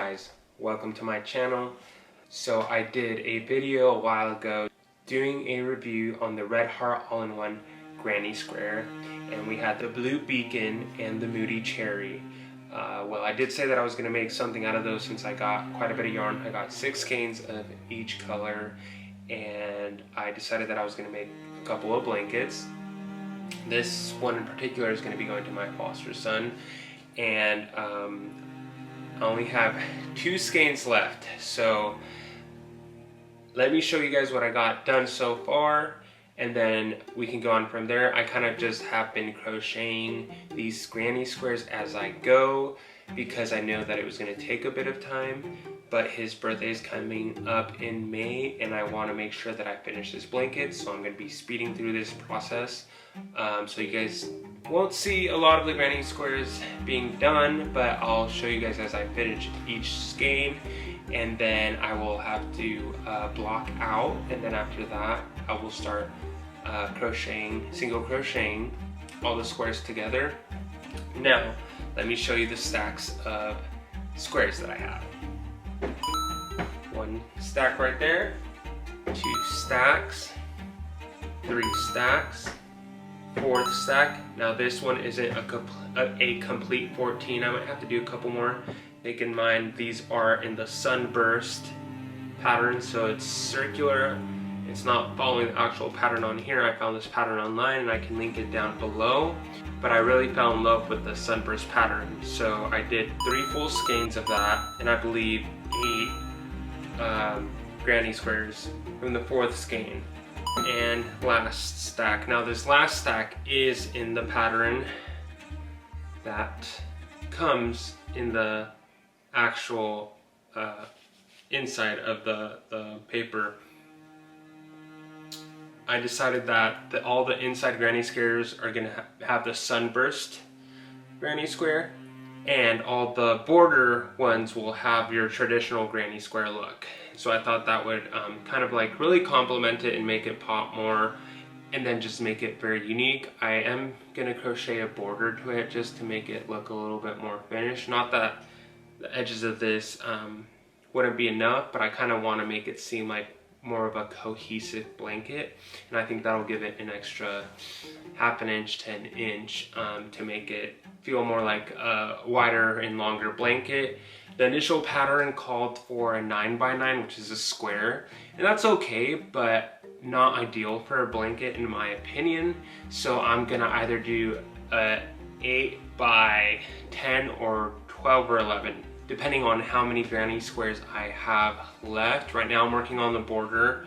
guys, welcome to my channel. So I did a video a while ago doing a review on the Red Heart All-in-One Granny Square, and we had the Blue Beacon and the Moody Cherry. Well, I did say that I was going to make something out of those since I got quite a bit of yarn. I got 6 skeins of each color, and I decided that I was going to make a couple of blankets. This one in particular is going to be going to my foster son, and I only have 2 skeins left, so let me show you guys what I got done so far, and then we can go on from there. I kind of just have been crocheting these granny squares as I go because I know that it was going to take a bit of time, but his birthday is coming up in May and I want to make sure that I finish this blanket, so I'm going to be speeding through this process. So you guys won't see a lot of the granny squares being done, but I'll show you guys as I finish each skein, and then I will have to block out, and then after that I will start single crocheting all the squares together. Now let me show you the stacks of squares that I have. 1 stack right there, 2 stacks, 3 stacks, 4th stack. Now this one isn't a complete 14. I might have to do a couple more. Keep in mind these are in the sunburst pattern, so it's circular. It's not following the actual pattern on here. I found this pattern online and I can link it down below, but I really fell in love with the sunburst pattern, so I did 3 full skeins of that, and I believe 8 granny squares from the 4th skein. And last stack. Now this last stack is in the pattern that comes in the actual inside of the paper. I decided that all the inside granny squares are going to have the sunburst granny square, and all the border ones will have your traditional granny square look. So I thought that would kind of like really complement it and make it pop more, and then just make it very unique. I am going to crochet a border to it just to make it look a little bit more finished. Not that the edges of this wouldn't be enough, but I kind of want to make it seem like more of a cohesive blanket, and I think that'll give it an extra 1/2 inch to 1 inch to make it feel more like a wider and longer blanket. The initial pattern called for a 9x9, which is a square, and that's okay, but not ideal for a blanket in my opinion. So I'm gonna either do a 8x10 or 12 or 11, depending on how many granny squares I have left. Right now I'm working on the border,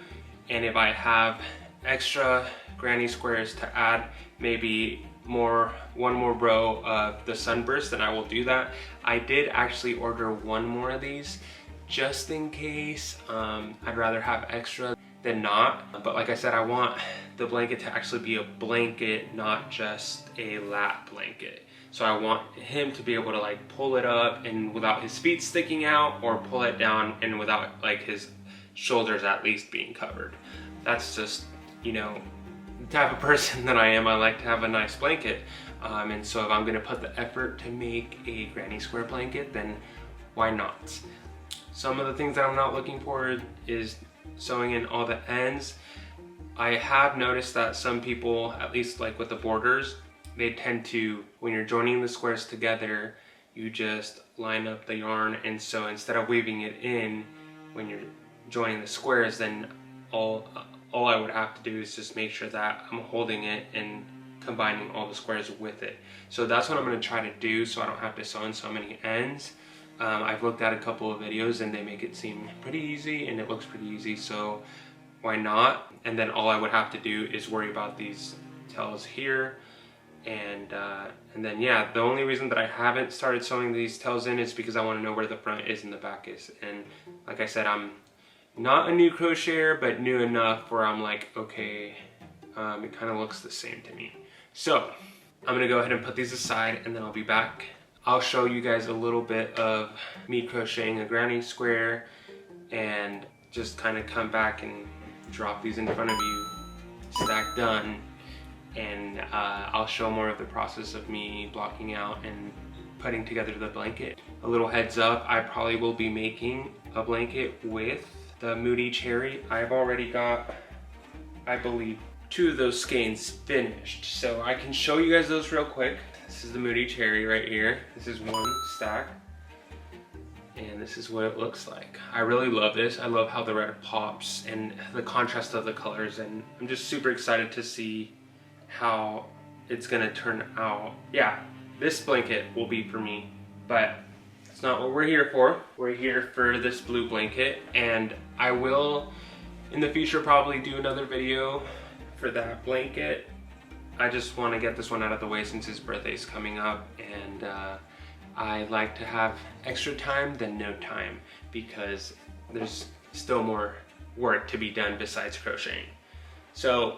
and if I have extra granny squares to add, maybe one more row of the sunburst, then I will do that. I did actually order 1 more of these just in case. I'd rather have extra than not, but like I said, I want the blanket to actually be a blanket, not just a lap blanket. So I want him to be able to like pull it up and without his feet sticking out, or pull it down and without like his shoulders at least being covered. That's just, you know, the type of person that I am. I like to have a nice blanket, and so if I'm gonna put the effort to make a granny square blanket, then why not? Some of the things that I'm not looking for is sewing in all the ends. I have noticed that some people, at least like with the borders, they tend to, when you're joining the squares together, you just line up the yarn, and so instead of weaving it in when you're joining the squares, then all I would have to do is just make sure that I'm holding it and combining all the squares with it. So that's what I'm going to try to do, so I don't have to sew in so many ends. I've looked at a couple of videos and they make it seem pretty easy, and it looks pretty easy, so why not? And then all I would have to do is worry about these tails here, and then yeah, the only reason that I haven't started sewing these tails in is because I want to know where the front is and the back is. And like I said, I'm not a new crocheter, but new enough where I'm like, okay, it kind of looks the same to me. So I'm gonna go ahead and put these aside, and then I'll be back. I'll show you guys a little bit of me crocheting a granny square, and just kind of come back and drop these in front of you, stack done, and I'll show more of the process of me blocking out and putting together the blanket. A little heads up, I probably will be making a blanket with the Moody Cherry. I've already got, I believe, 2 of those skeins finished. So I can show you guys those real quick. This is the Moody Cherry right here. This is one stack. And this is what it looks like. I really love this. I love how the red pops and the contrast of the colors, and I'm just super excited to see how it's gonna turn out. Yeah, this blanket will be for me, but that's not what we're here for. We're here for this blue blanket, and I will in the future probably do another video for that blanket. I just want to get this one out of the way since his birthday's coming up, and I like to have extra time than no time because there's still more work to be done besides crocheting. So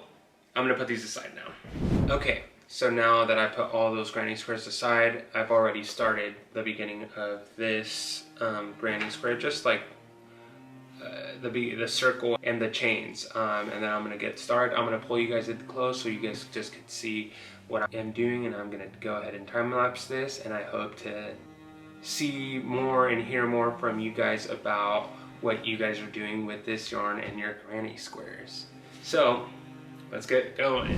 I'm gonna put these aside now. Okay, so now that I put all those granny squares aside, I've already started the beginning of this granny square, just like the circle and the chains, and then I'm gonna get started. I'm gonna pull you guys in close so you guys just can see what I am doing, and I'm gonna go ahead and time lapse this, and I hope to see more and hear more from you guys about what you guys are doing with this yarn and your granny squares. So let's get going.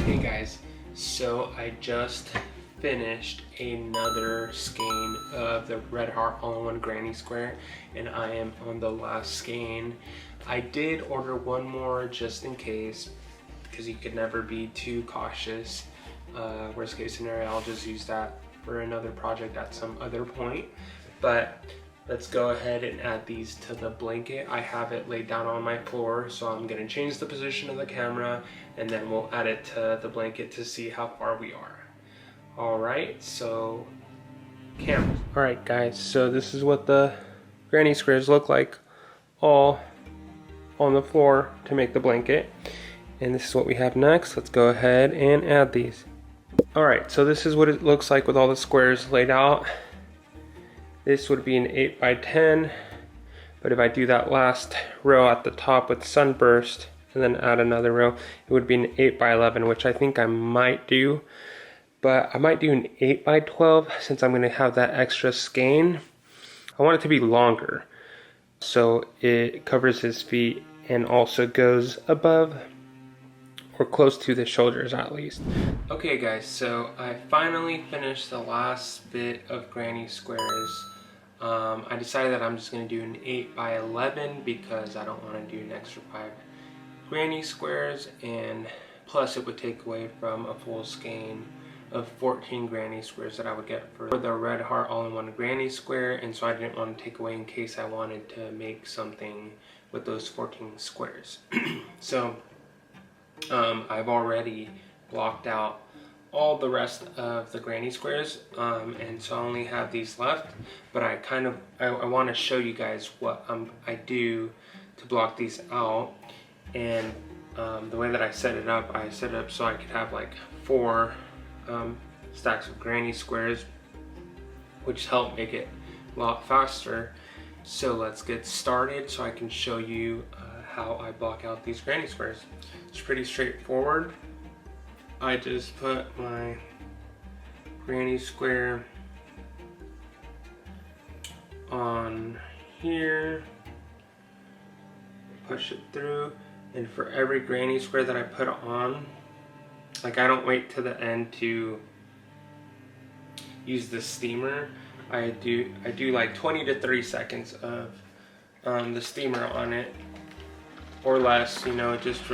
Hey guys, so I just finished another skein of the Red Heart All-in-One Granny Square, and I am on the last skein. I did order one more just in case, because you could never be too cautious. Worst case scenario, I'll just use that for another project at some other point. But let's go ahead and add these to the blanket. I have it laid down on my floor, so I'm gonna change the position of the camera, and then we'll add it to the blanket to see how far we are. All right, so camera. All right guys, so this is what the granny squares look like all on the floor to make the blanket. And this is what we have next. Let's go ahead and add these. All right, so this is what it looks like with all the squares laid out. This would be an 8 by 10, but if I do that last row at the top with sunburst and then add another row, it would be an 8 by 11, which I think I might do, but I might do an 8 by 12 since I'm gonna have that extra skein. I want it to be longer, so it covers his feet and also goes above or close to the shoulders at least. Okay guys, so I finally finished the last bit of granny squares. I decided that I'm just going to do an 8 by 11 because I don't want to do an extra 5 granny squares, and plus it would take away from a full skein of 14 granny squares that I would get for the red heart all-in-one granny square, and so I didn't want to take away in case I wanted to make something with those 14 squares. So I've already blocked out all the rest of the granny squares, and so I only have these left, but I want to show you guys what I do to block these out. And the way that I set it up so I could have like 4 stacks of granny squares, which help make it a lot faster. So let's get started so I can show you how I block out these granny squares. It's pretty straightforward. I just put my granny square on here, push it through, and for every granny square that I put on, like I don't wait to the end to use the steamer. I do like 20 to 30 seconds of the steamer on it, or less, you know, just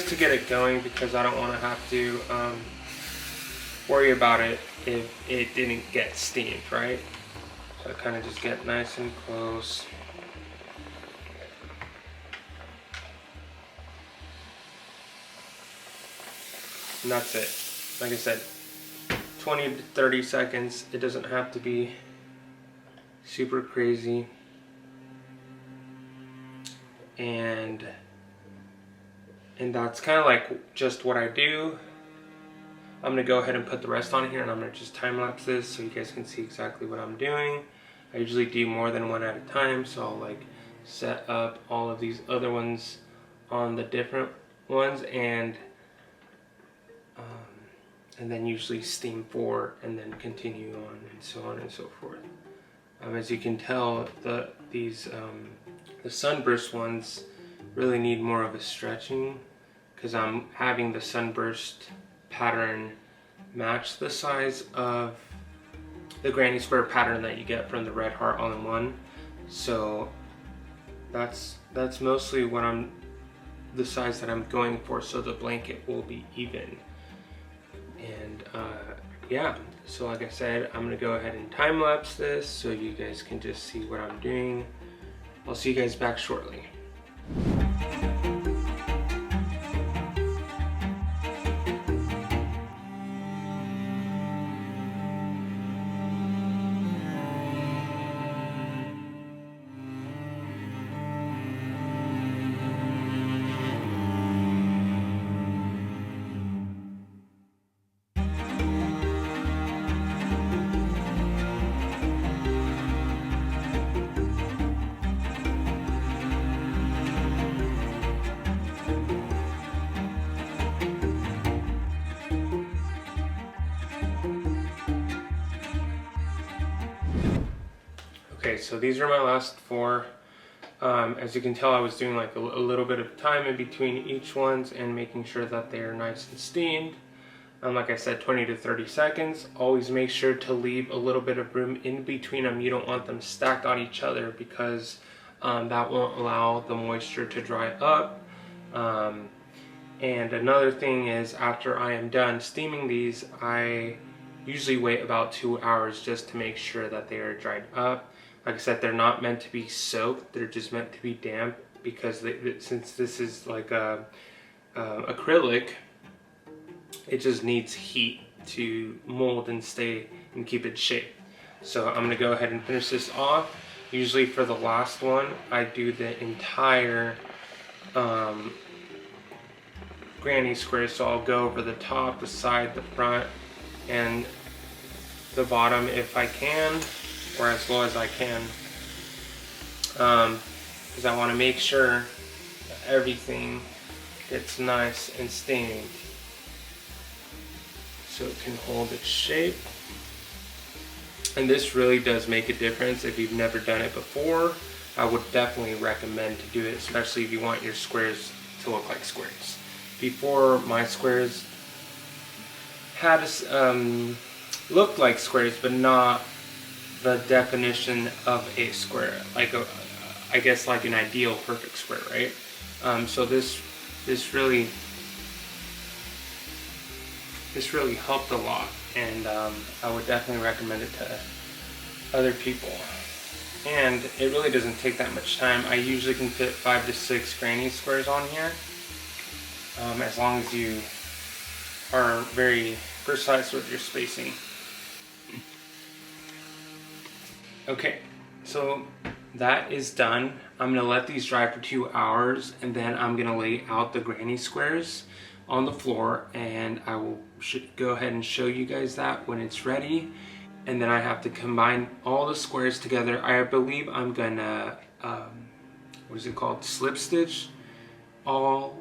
to get it going, because I don't want to have to worry about it if it didn't get steamed, right? So I kind of just get nice and close. And that's it. Like I said, 20 to 30 seconds. It doesn't have to be super crazy. And that's kind of like just what I do. I'm gonna go ahead and put the rest on here, and I'm gonna just time lapse this so you guys can see exactly what I'm doing. I usually do more than one at a time, so I'll like set up all of these other ones on the different ones, and then usually steam 4 and then continue on and so on and so forth. As you can tell, the sunburst ones really need more of a stretching, because I'm having the sunburst pattern match the size of the granny square pattern that you get from the red heart all-in-one. So that's mostly what the size that I'm going for, so the blanket will be even. And yeah, so like I said, I'm gonna go ahead and time lapse this so you guys can just see what I'm doing. I'll see you guys back shortly. Okay, so these are my last 4. As you can tell, I was doing like a little bit of time in between each ones and making sure that they are nice and steamed. Like I said, 20 to 30 seconds. Always make sure to leave a little bit of room in between them. You don't want them stacked on each other, because that won't allow the moisture to dry up. And another thing is, after I am done steaming these, I usually wait about 2 hours just to make sure that they are dried up. Like I said, they're not meant to be soaked, they're just meant to be damp, because since this is like acrylic, it just needs heat to mold and stay and keep its shape. So I'm gonna go ahead and finish this off. Usually for the last one, I do the entire granny square, so I'll go over the top, the side, the front, and the bottom if I can, or as low as I can, because I want to make sure that everything gets nice and steamed so it can hold its shape. And this really does make a difference. If you've never done it before, I would definitely recommend to do it, especially if you want your squares to look like squares. Before, my squares had looked like squares, but not the definition of a square, like I guess like an ideal perfect square, right? So this really helped a lot, and I would definitely recommend it to other people. And it really doesn't take that much time. I usually can fit 5 to 6 granny squares on here, as long as you are very precise with your spacing. Okay, so that is done. I'm gonna let these dry for 2 hours, and then I'm gonna lay out the granny squares on the floor, and I will go ahead and show you guys that when it's ready. And then I have to combine all the squares together. I believe I'm gonna, what is it called? Slip stitch all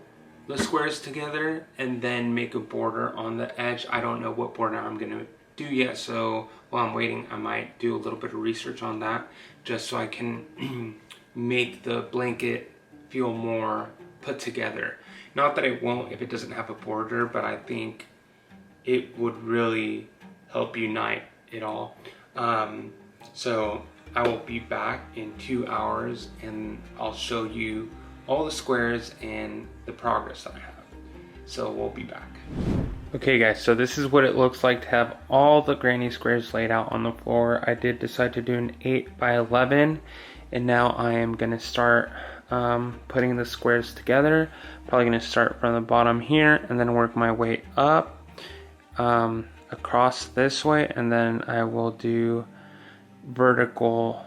the squares together and then make a border on the edge. I don't know what border I'm gonna do yet, so while I'm waiting, I might do a little bit of research on that just so I can make the blanket feel more put together. Not that it won't if it doesn't have a border, but I think it would really help unite it all. So I will be back in 2 hours and I'll show you all the squares and the progress that I have. So we'll be back. Okay guys, so this is what it looks like to have all the granny squares laid out on the floor. I did decide to do an 8 by 11, and now I am gonna start putting the squares together. Probably gonna start from the bottom here and then work my way up across this way, and then I will do vertical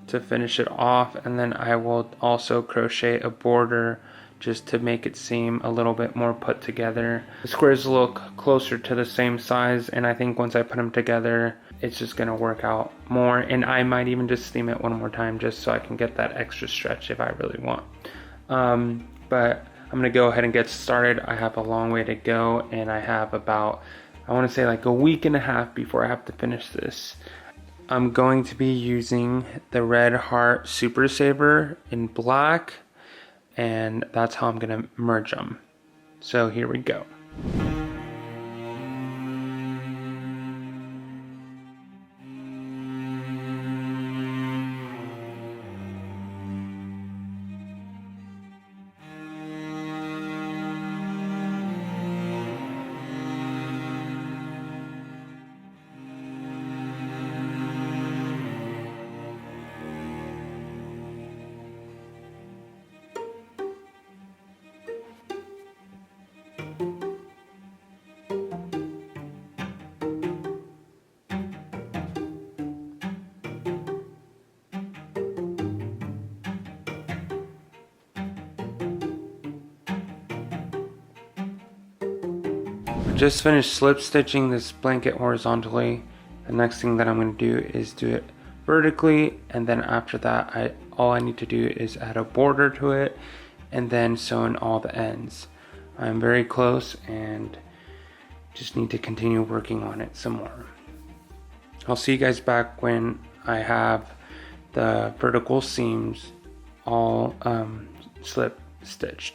to finish it off, and then I will also crochet a border just to make it seem a little bit more put together. The squares look closer to the same size, and I think once I put them together it's just gonna work out more, and I might even just steam it one more time just so I can get that extra stretch if I really want. But I'm gonna go ahead and get started. I have a long way to go, and I have about, I want to say like a week and a half before I have to finish this. I'm going to be using the Red Heart Super Saver in black, and that's how I'm going to merge them. So here we go. Just finished slip stitching this blanket horizontally. The next thing that I'm going to do is do it vertically, and then after that all I need to do is add a border to it and then sew in all the ends. I'm very close and just need to continue working on it some more. I'll see you guys back when I have the vertical seams all slip stitched.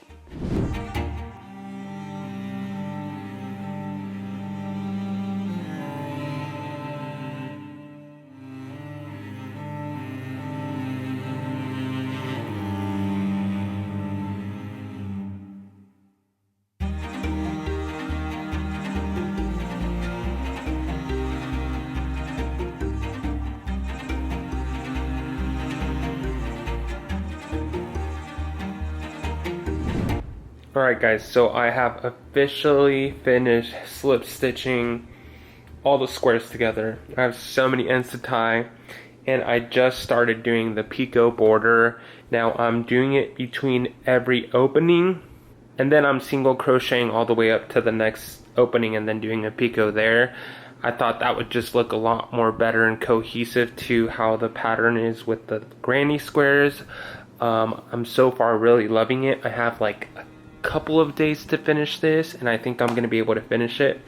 Alright guys, so I have officially finished slip stitching all the squares together. I have so many ends to tie, and I just started doing the picot border. Now I'm doing it between every opening, and then I'm single crocheting all the way up to the next opening and then doing a picot there. I thought that would just look a lot more better and cohesive to how the pattern is with the granny squares. I'm so far really loving it. I have like a couple of days to finish this, and I think I'm going to be able to finish it.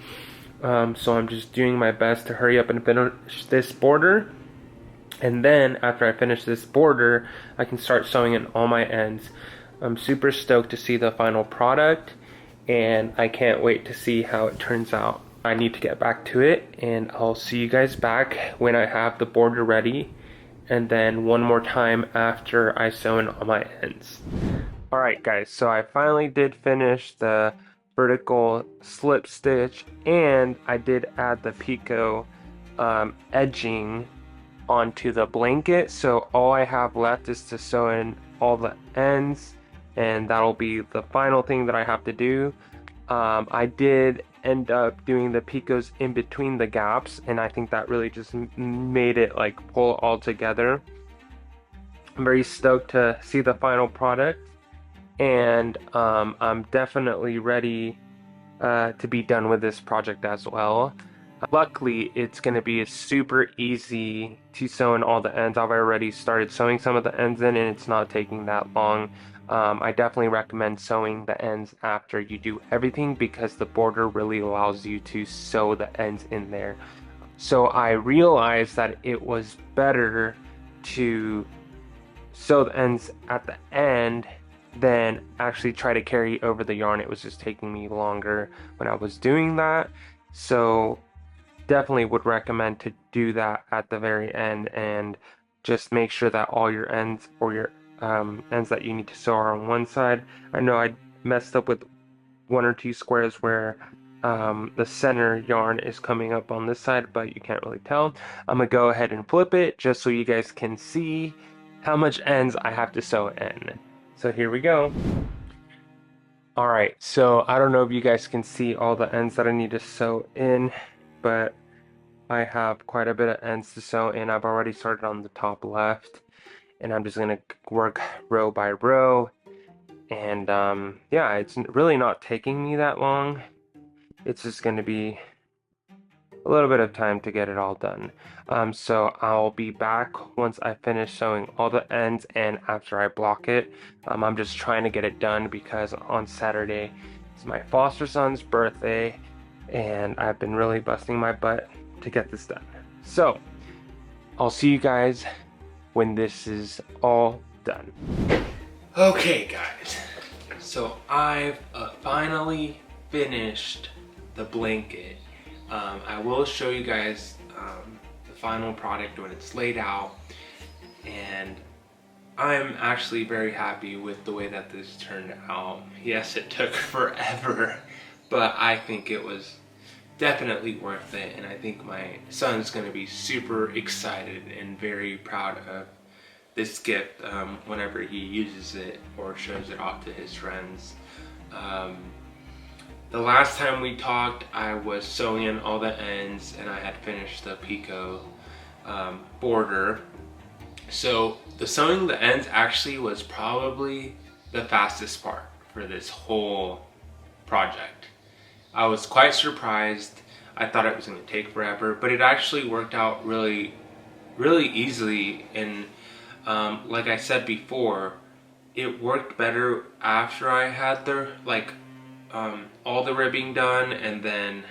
So I'm just doing my best to hurry up and finish this border. And then after I finish this border, I can start sewing in all my ends. I'm super stoked to see the final product, and I can't wait to see how it turns out. I need to get back to it, and I'll see you guys back when I have the border ready, and then one more time after I sew in all my ends. Alright guys, so I finally did finish the vertical slip stitch, and I did add the picot edging onto the blanket. So all I have left is to sew in all the ends, and that'll be the final thing that I have to do. I did end up doing the picots in between the gaps, and I think that really just made it like pull all together. I'm very stoked to see the final product, and I'm definitely ready to be done with this project as well. Luckily, it's going to be super easy to sew in all the ends. I've already started sewing some of the ends in, and it's not taking that long. I definitely recommend sewing the ends after you do everything, because the border really allows you to sew the ends in there. So I realized that it was better to sew the ends at the end than actually try to carry over the yarn. It was just taking me longer when I was doing that. So definitely would recommend to do that at the very end, and just make sure that all your ends, or your ends that you need to sew, are on one side. I know I messed up with one or two squares where the center yarn is coming up on this side, but you can't really tell. I'm gonna go ahead and flip it just so you guys can see how much ends I have to sew in. So here we go. Alright, so I don't know if you guys can see all the ends that I need to sew in, but I have quite a bit of ends to sew in. I've already started on the top left, and I'm just gonna work row by row. And yeah, it's really not taking me that long. It's just gonna be a little bit of time to get it all done. So I'll be back once I finish sewing all the ends, and after I block it. I'm just trying to get it done because on Saturday is my foster son's birthday, and I've been really busting my butt to get this done. So I'll see you guys when this is all done. Okay guys, so I've finally finished the blanket. I will show you guys the final product when it's laid out, and I'm actually very happy with the way that this turned out. Yes, it took forever, but I think it was definitely worth it, and I think my son's going to be super excited and very proud of this gift whenever he uses it or shows it off to his friends. The last time we talked, I was sewing in all the ends, and I had finished the picot border. So the sewing the ends actually was probably the fastest part for this whole project. I was quite surprised. I thought it was going to take forever, but it actually worked out really easily. And like I said before, it worked better after I had the all the ribbing done and then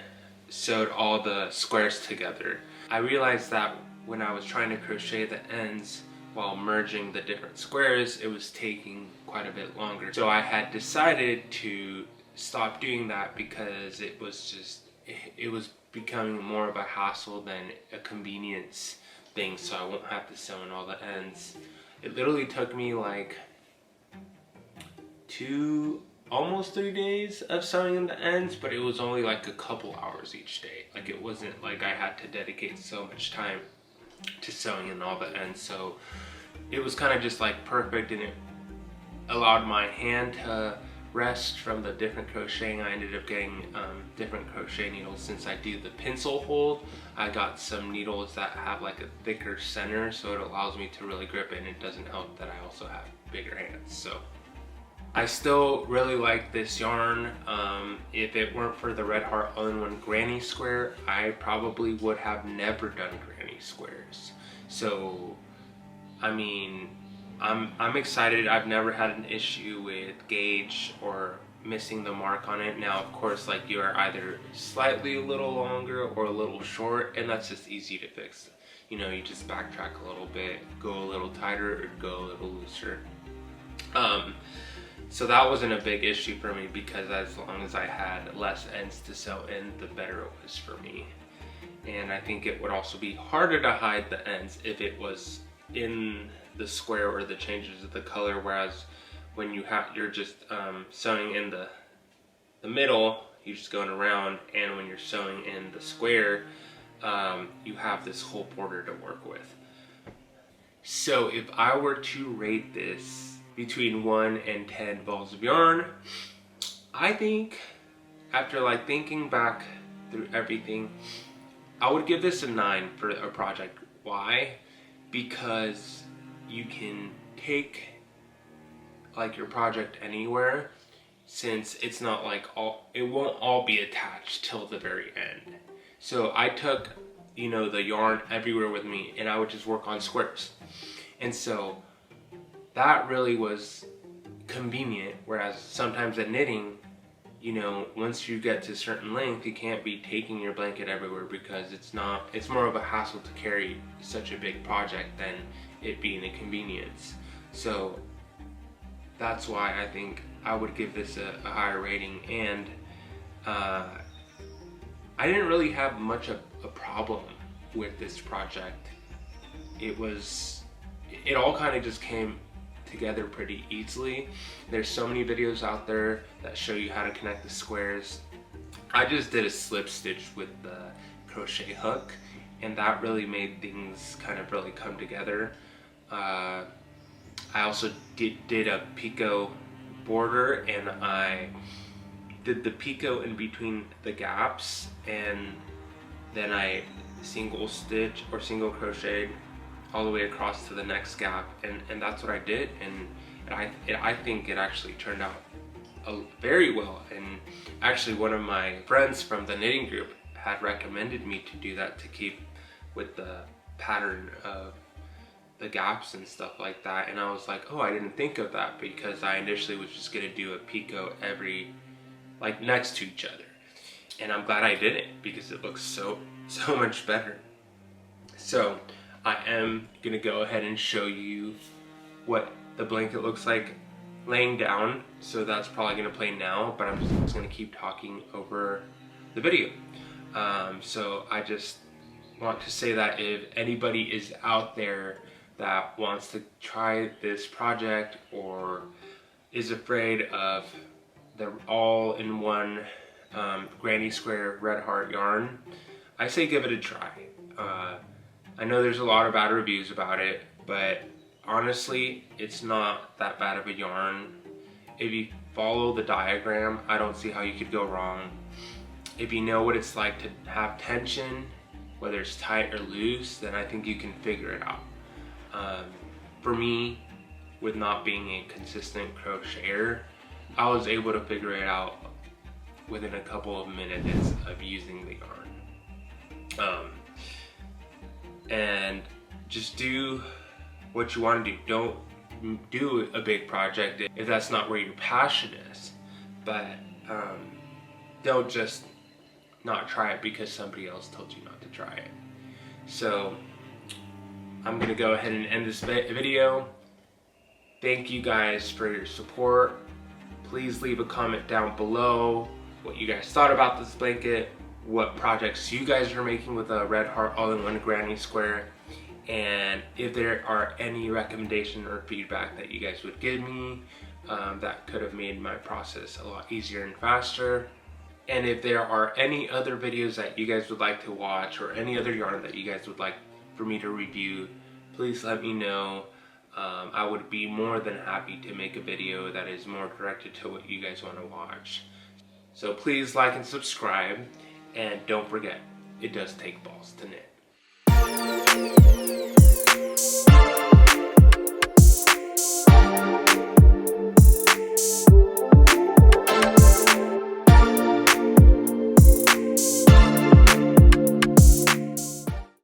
sewed all the squares together. I realized that when I was trying to crochet the ends while merging the different squares, it was taking quite a bit longer. So I had decided to stop doing that because it was becoming more of a hassle than a convenience thing, so I won't have to sew in all the ends. It literally took me like almost 3 days of sewing in the ends, but it was only like a couple hours each day. Like, it wasn't like I had to dedicate so much time to sewing in all the ends. So it was kind of just like perfect, and it allowed my hand to rest from the different crocheting. I ended up getting different crochet needles. Since I do the pencil hold, I got some needles that have like a thicker center, so it allows me to really grip it, and it doesn't help that I also have bigger hands. So I still really like this yarn. If it weren't for the Red Heart All-in-One Granny Square, I probably would have never done granny squares. So I mean, I'm excited. I've never had an issue with gauge or missing the mark on it. Now of course, like, you are either slightly a little longer or a little short, and that's just easy to fix. You know, you just backtrack a little bit, go a little tighter or go a little looser. So that wasn't a big issue for me, because as long as I had less ends to sew in, the better it was for me. And I think it would also be harder to hide the ends if it was in the square or the changes of the color, whereas when you're just sewing in the middle, you're just going around, and when you're sewing in the square, you have this whole border to work with. So if I were to rate this between 1 and 10 balls of yarn, I think, after like thinking back through everything, I would give this a 9 for a project. Why? Because you can take like your project anywhere, since it's not like it won't all be attached till the very end. So I took, you know, the yarn everywhere with me, and I would just work on squares. And so that really was convenient, whereas sometimes at knitting, you know, once you get to a certain length, you can't be taking your blanket everywhere, because it's more of a hassle to carry such a big project than it being a convenience. So that's why I think I would give this a higher rating. And I didn't really have much of a problem with this project. It all kind of just came together pretty easily. There's so many videos out there that show you how to connect the squares. I just did a slip stitch with the crochet hook, and that really made things kind of really come together. I also did a picot border, and I did the picot in between the gaps, and then I single stitch or single crocheted all the way across to the next gap, and that's what I did, and I think it actually turned out very well. And actually, one of my friends from the knitting group had recommended me to do that, to keep with the pattern of the gaps and stuff like that. And I was like, oh, I didn't think of that, because I initially was just gonna do a picot like next to each other, and I'm glad I didn't, because it looks so much better. So I am gonna go ahead and show you what the blanket looks like laying down. So that's probably gonna play now, but I'm just gonna keep talking over the video. So I just want to say that if anybody is out there that wants to try this project, or is afraid of the all-in-one granny square red heart yarn, I say give it a try. I know there's a lot of bad reviews about it, but honestly, it's not that bad of a yarn. If you follow the diagram, I don't see how you could go wrong. If you know what it's like to have tension, whether it's tight or loose, then I think you can figure it out. For me, with not being a consistent crocheter, I was able to figure it out within a couple of minutes of using the yarn. And just do what you want to do. Don't do a big project if that's not where your passion is. But don't just not try it because somebody else told you not to try it. So I'm gonna go ahead and end this video. Thank you guys for your support. Please leave a comment down below what you guys thought about this blanket, what projects you guys are making with a red heart all-in-one granny square, and if there are any recommendation or feedback that you guys would give me that could have made my process a lot easier and faster. And if there are any other videos that you guys would like to watch, or any other yarn that you guys would like for me to review, please let me know. I would be more than happy to make a video that is more directed to what you guys want to watch. So please like and subscribe, and don't forget, it does take balls to knit.